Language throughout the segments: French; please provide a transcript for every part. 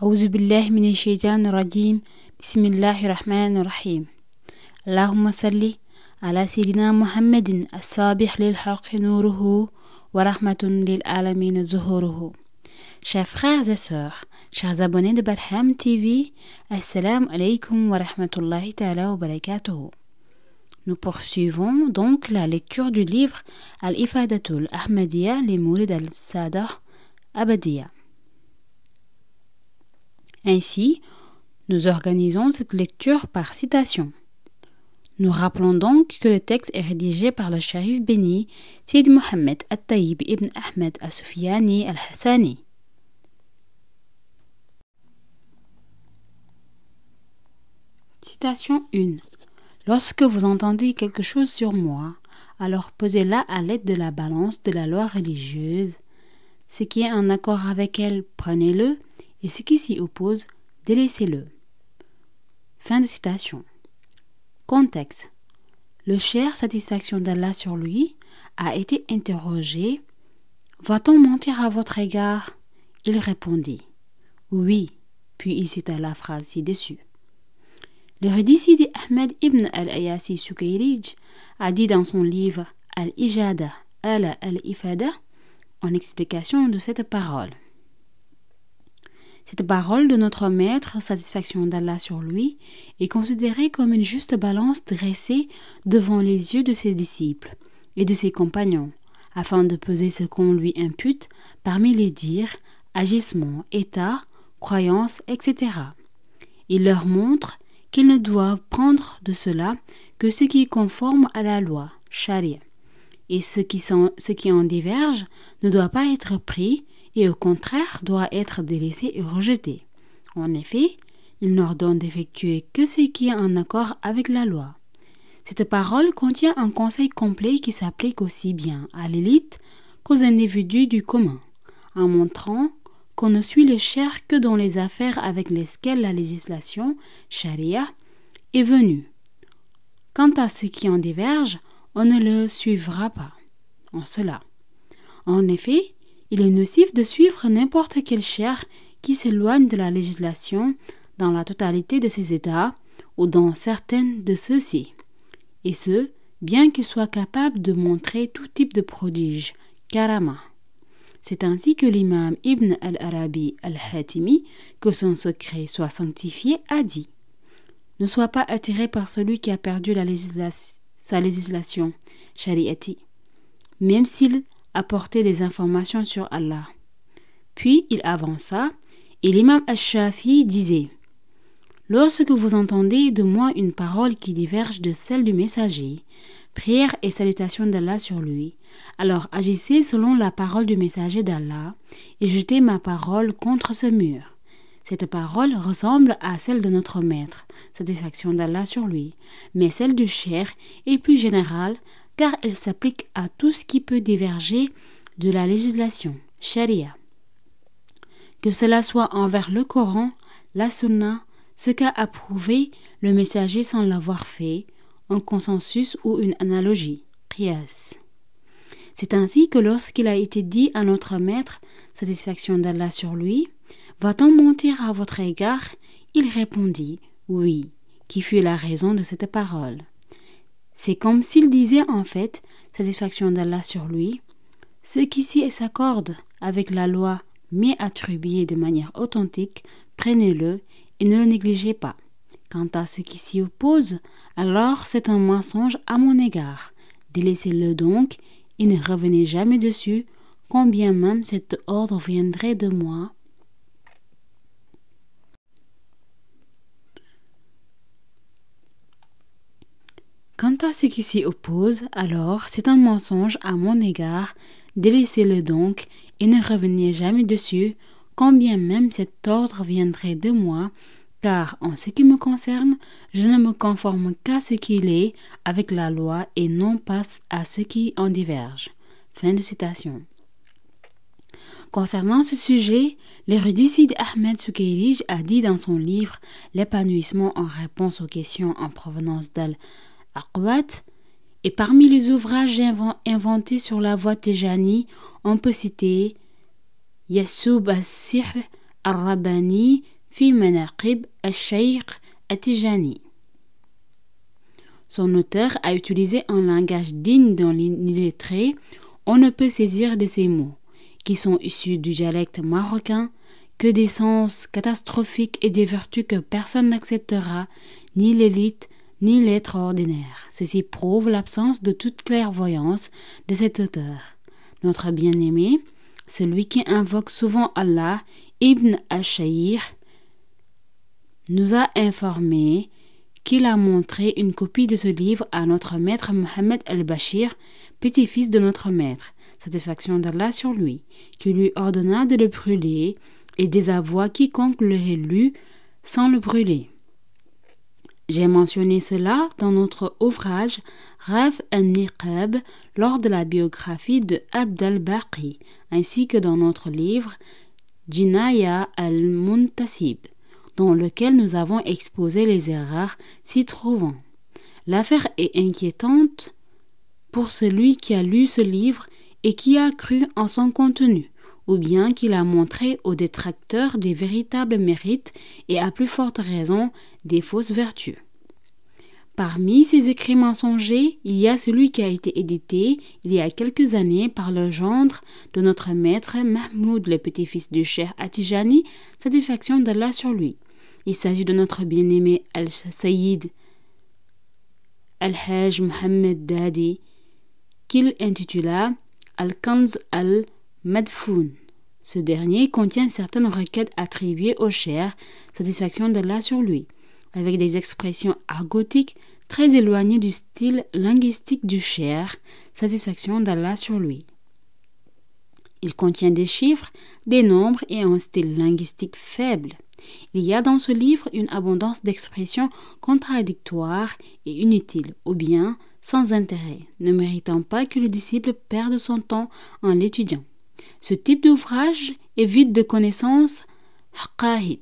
أعوذ بالله من الشيطان الرجيم بسم الله الرحمن الرحيم اللهم صل على سيدنا محمد الصابح للحق نوره ورحمة للعالمين ظهوره. Chers frères et sœurs, chers abonnés de Barham TV, Assalamu alaikum wa rahmatullahi ta'ala wa barakatuhu. Nous poursuivons donc la lecture du livre Al-Ifadatul Ahmadiyya li Mourid al-Sada Abadiyya. Ainsi, nous organisons cette lecture par citation. Nous rappelons donc que le texte est rédigé par le Sharif béni Sid Mohammed At-Tayyib ibn Ahmed As-Sufyani Al-Hassani. Citation 1. Lorsque vous entendez quelque chose sur moi, alors pesez-la à l'aide de la balance de la loi religieuse. Ce qui est en accord avec elle, prenez-le, et ce qui s'y oppose, délaissez-le. Fin de citation. Contexte. Le cher satisfaction d'Allah sur lui a été interrogé. Va-t-on mentir à votre égard? Il répondit oui, puis il cita la phrase ci-dessus. Le hadith Sidi Ahmed ibn al-Ayasi Sukayrij a dit dans son livre Al-Ijada ala al-Ifada en explication de cette parole. Cette parole de notre maître, satisfaction d'Allah sur lui, est considérée comme une juste balance dressée devant les yeux de ses disciples et de ses compagnons, afin de peser ce qu'on lui impute parmi les dires, agissements, états, croyances, etc. Il leur montre qu'ils ne doivent prendre de cela que ce qui est conforme à la loi, charia, et ce qui en diverge ne doit pas être pris et au contraire doit être délaissé et rejeté. En effet, il n'ordonne d'effectuer que ce qui est en accord avec la loi. Cette parole contient un conseil complet qui s'applique aussi bien à l'élite qu'aux individus du commun, en montrant qu'on ne suit le cher que dans les affaires avec lesquelles la législation, charia, est venue. Quant à ce qui en diverge, on ne le suivra pas en cela. En effet, il est nocif de suivre n'importe quel cher qui s'éloigne de la législation dans la totalité de ses états ou dans certaines de ceux-ci, et ce, bien qu'il soit capable de montrer tout type de prodige, karama. C'est ainsi que l'imam Ibn al-Arabi al-Hatimi, que son secret soit sanctifié, a dit: ne sois pas attiré par celui qui a perdu sa législation, shariati, même s'il apportait des informations sur Allah. Puis il avança, et l'imam al-Shafi disait: lorsque vous entendez de moi une parole qui diverge de celle du messager, prière et salutation d'Allah sur lui, alors agissez selon la parole du messager d'Allah et jetez ma parole contre ce mur. Cette parole ressemble à celle de notre maître, satisfaction d'Allah sur lui, mais celle du cher est plus générale car elle s'applique à tout ce qui peut diverger de la législation, charia. Que cela soit envers le Coran, la Sunna, ce qu'a approuvé le messager sans l'avoir fait, un consensus ou une analogie, qiyas. C'est ainsi que lorsqu'il a été dit à notre maître, satisfaction d'Allah sur lui, va-t-on mentir à votre égard? Il répondit oui, qui fut la raison de cette parole. C'est comme s'il disait en fait, satisfaction d'Allah sur lui, ce qui s'accorde avec la loi mais attribué de manière authentique, prenez-le et ne le négligez pas. Quant à ce qui s'y oppose, alors c'est un mensonge à mon égard. Délaissez-le donc et ne revenez jamais dessus, combien même cet ordre viendrait de moi. Quant à ce qui s'y oppose, alors c'est un mensonge à mon égard. Délaissez-le donc et ne revenez jamais dessus, combien même cet ordre viendrait de moi, car en ce qui me concerne, je ne me conforme qu'à ce qu'il est avec la loi et non pas à ce qui en diverge. Fin de citation. Concernant ce sujet, l'érudit Sidi Ahmed Sukayrij a dit dans son livre L'épanouissement en réponse aux questions en provenance d'Al-Aqwat, et parmi les ouvrages inventés sur la voie Tijani, on peut citer Yassoub as-Sihr Ar-Rabbani fi Manaqib al-Shaykh at-Tijani. Son auteur a utilisé un langage digne d'un illettré. On ne peut saisir de ces mots, qui sont issus du dialecte marocain, que des sens catastrophiques et des vertus que personne n'acceptera, ni l'élite, ni l'être ordinaire. Ceci prouve l'absence de toute clairvoyance de cet auteur. Notre bien-aimé, celui qui invoque souvent Allah, Ibn Ashayr, nous a informé qu'il a montré une copie de ce livre à notre maître Mohammed al-Bashir, petit-fils de notre maître, satisfaction d'Allah sur lui, qui lui ordonna de le brûler et désavoua quiconque l'aurait lu sans le brûler. J'ai mentionné cela dans notre ouvrage Raf al-Niqab lors de la biographie de Abd al-Baqi, ainsi que dans notre livre Jinaya al-Muntasib, dans lequel nous avons exposé les erreurs s'y trouvant. L'affaire est inquiétante pour celui qui a lu ce livre et qui a cru en son contenu, ou bien qu'il a montré aux détracteurs des véritables mérites et à plus forte raison des fausses vertus. Parmi ces écrits mensongers, il y a celui qui a été édité il y a quelques années par le gendre de notre maître Mahmoud, le petit-fils du cheikh at-Tijani, satisfaction d'Allah sur lui. Il s'agit de notre bien-aimé Al-Sayyid Al-Hajj Mohammed Dadi, qu'il intitula Al-Kanz al-Madfoun. Ce dernier contient certaines requêtes attribuées au cheikh, satisfaction d'Allah sur lui, avec des expressions argotiques très éloignées du style linguistique du cheikh, satisfaction d'Allah sur lui. Il contient des chiffres, des nombres et un style linguistique faible. Il y a dans ce livre une abondance d'expressions contradictoires et inutiles, ou bien sans intérêt, ne méritant pas que le disciple perde son temps en l'étudiant. Ce type d'ouvrage est vide de connaissances haqqa'id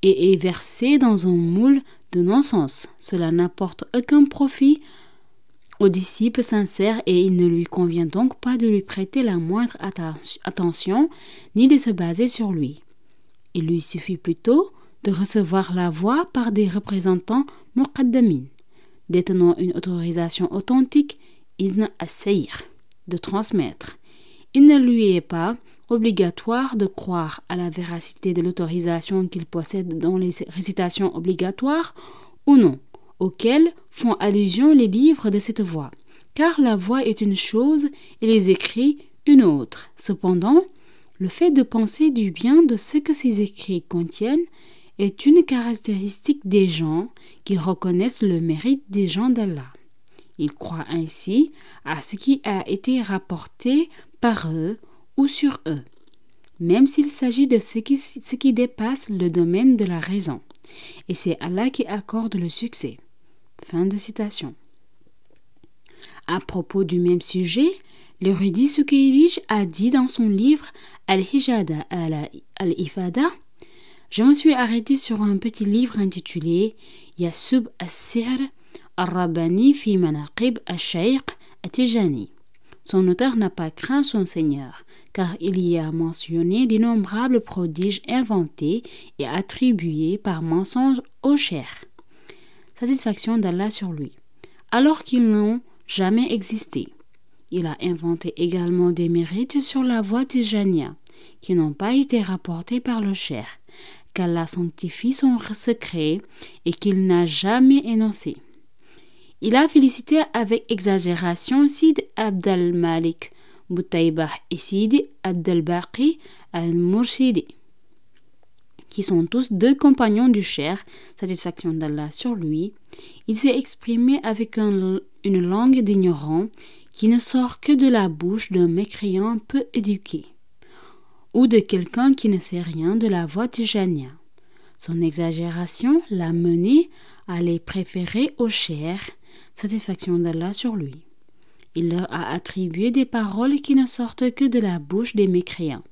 et est versé dans un moule de non-sens. Cela n'apporte aucun profit au disciple sincère et il ne lui convient donc pas de lui prêter la moindre attention ni de se baser sur lui. Il lui suffit plutôt de recevoir la voix par des représentants muqaddamin, détenant une autorisation authentique, izn as-sayr, de transmettre. Il ne lui est pas obligatoire de croire à la véracité de l'autorisation qu'il possède dans les récitations obligatoires ou non, auxquelles font allusion les livres de cette voix, car la voix est une chose et les écrits une autre. Cependant, le fait de penser du bien de ce que ces écrits contiennent est une caractéristique des gens qui reconnaissent le mérite des gens d'Allah. Ils croient ainsi à ce qui a été rapporté par eux ou sur eux, même s'il s'agit de ce qui dépasse le domaine de la raison. Et c'est Allah qui accorde le succès. Fin de citation. À propos du même sujet, l'érudit Sukayrij a dit dans son livre Al-Hijada al-Ifada: je me suis arrêté sur un petit livre intitulé Yasub as-Sihr al-Rabbani fi Manaqib al-Shaykh at-Tijani. Son auteur n'a pas craint son Seigneur, car il y a mentionné d'innombrables prodiges inventés et attribués par mensonge au cheikh. Satisfaction d'Allah sur lui, alors qu'ils n'ont jamais existé. Il a inventé également des mérites sur la voie tijania, qui n'ont pas été rapportés par le cheikh, qu'Allah sanctifie son secret et qu'il n'a jamais énoncé. Il a félicité avec exagération Sid Abd al-Malik Boutaïbah et Sid Abd al-Baqi al-Murshidi, qui sont tous deux compagnons du cheikh, satisfaction d'Allah sur lui. Il s'est exprimé avec une langue d'ignorant qui ne sort que de la bouche d'un mécréant peu éduqué, ou de quelqu'un qui ne sait rien de la voie tijania. Son exagération l'a mené à les préférer au cheikh, satisfaction d'Allah sur lui. Il leur a attribué des paroles qui ne sortent que de la bouche des mécréants.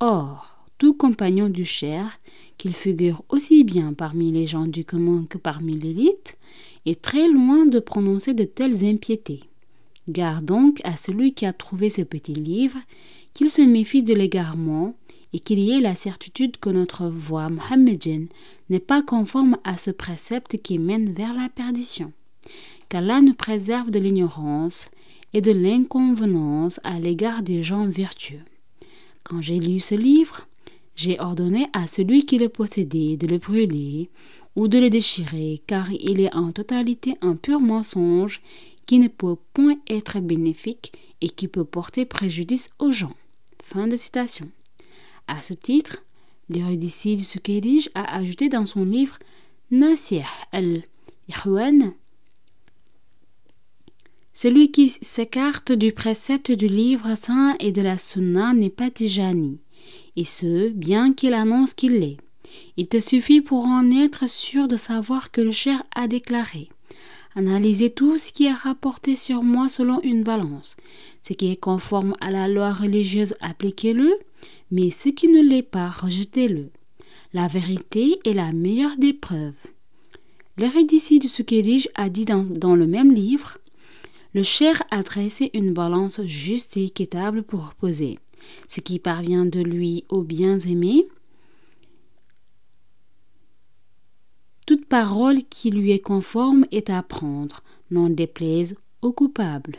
Or, tout compagnon du cheikh, qu'il figure aussi bien parmi les gens du commun que parmi l'élite, est très loin de prononcer de telles impiétés. Gare donc à celui qui a trouvé ce petit livre, qu'il se méfie de l'égarement et qu'il y ait la certitude que notre voie mohammedienne n'est pas conforme à ce précepte qui mène vers la perdition. Qu'Allah nous préserve de l'ignorance et de l'inconvenance à l'égard des gens vertueux. Quand j'ai lu ce livre, j'ai ordonné à celui qui le possédait de le brûler ou de le déchirer, car il est en totalité un pur mensonge qui ne peut point être bénéfique et qui peut porter préjudice aux gens. Fin de citation. À ce titre, l'érudit du Sukayrij a ajouté dans son livre Nasih al-Ikhwan: celui qui s'écarte du précepte du livre saint et de la sunna n'est pas tijani, et ce, bien qu'il annonce qu'il l'est. Il te suffit pour en être sûr de savoir que le cheikh a déclaré: analysez tout ce qui est rapporté sur moi selon une balance. Ce qui est conforme à la loi religieuse, appliquez-le, mais ce qui ne l'est pas, rejetez-le. La vérité est la meilleure des preuves. L'érudit du Sukayrij a dit dans le même livre: le cheikh a dressé une balance juste et équitable pour peser ce qui parvient de lui aux biens aimés, toute parole qui lui est conforme est à prendre, n'en déplaise aux coupables.